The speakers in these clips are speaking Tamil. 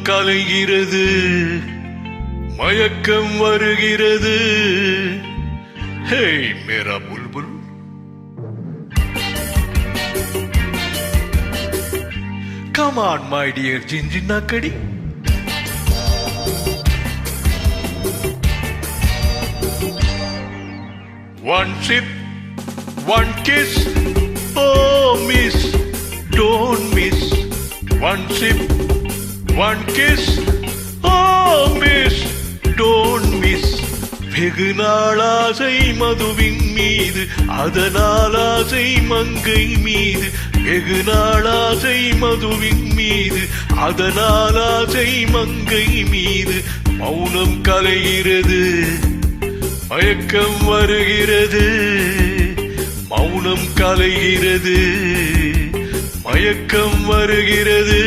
கலைகிறது, மயக்கம் வருகிறது. ஹே மேரா Bulbul, come on my dear ஜிஞ்சின்னாக்கடி. One sip, one kiss, oh miss, don't miss. One sip, one kiss, oh miss, don't miss. வெகு நாளாசை மதுவின் மீது, அதனால் ஆசை மங்கை மீது. வெகு நாளாசை மதுவின் மீது, அதனால் ஆசை மங்கை மீது. மௌனம் கலைகிறது, மயக்கம் வருகிறது. மௌனம் கலைகிறது, மயக்கம் வருகிறது.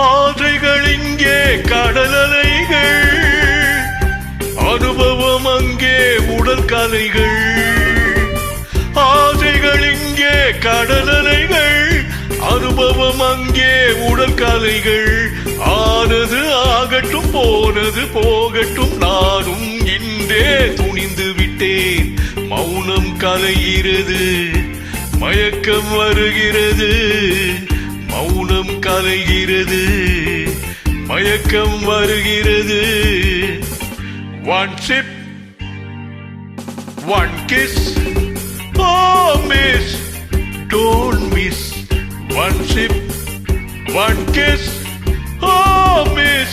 ஆசைகள் இங்கே கடலலைகள், அனுபவம் அங்கே உடல் கலைகள். ஆசைகள் இங்கே கடலலைகள், அனுபவம் அங்கே உடல் கலைகள். ஆனது ஆகட்டும், போனது போகட்டும், நானும் இன்றே துணிந்து விட்டேன். மௌனம் கலைகிறது, மயக்கம் வருகிறது. மௌனம் கலைகிறது, மயக்கம் வருகிறது. One sip, one kiss, oh miss, don't miss. One sip, one kiss, oh miss,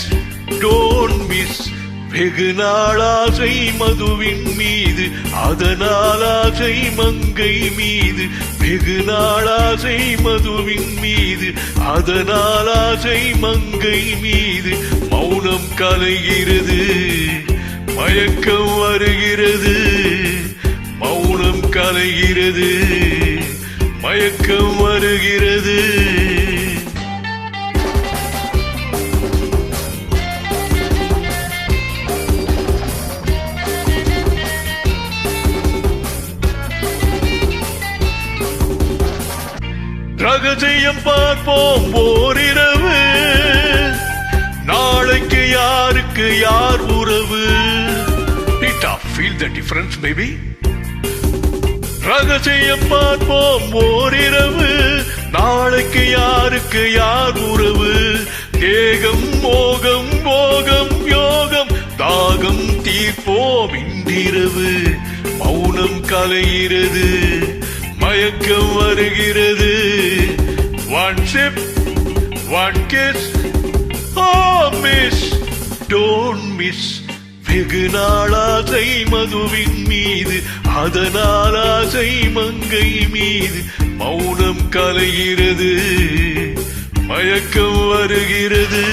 don't miss. வெகு நாளாசை மதுவின் மீது, அதனால் ஆசை மங்கை மீது. வெகு நாளாசை மதுவின் மீது, அதனால் ஆசை மங்கை மீது. மௌனம் கலைகிறது, மயக்கம் வருகிறது. மௌனம் கலைகிறது, மயக்கம் வருகிறது. ரகசியம் பார்ப்போம் ஓரிரவு, நாளைக்கு யாருக்கு யார் உறவு. Feel the difference baby. ரகசியம் பார்ப்போம் ஓரிரவு, நாளைக்கு யாருக்கு யார் உறவு. தேகம் மோகம் மோகம் யோகம், தாகம் தீர்ப்போம் இன்றிரவு. மௌனம் கலைகிறது, மயக்கம் வருகிறது. One sip, one kiss, oh miss, don't miss. வெகு நாளாசை மதுவின் மீது, அதனால் ஆசை மங்கை மீது. மௌனம் கலைகிறது, மயக்கம் வருகிறது.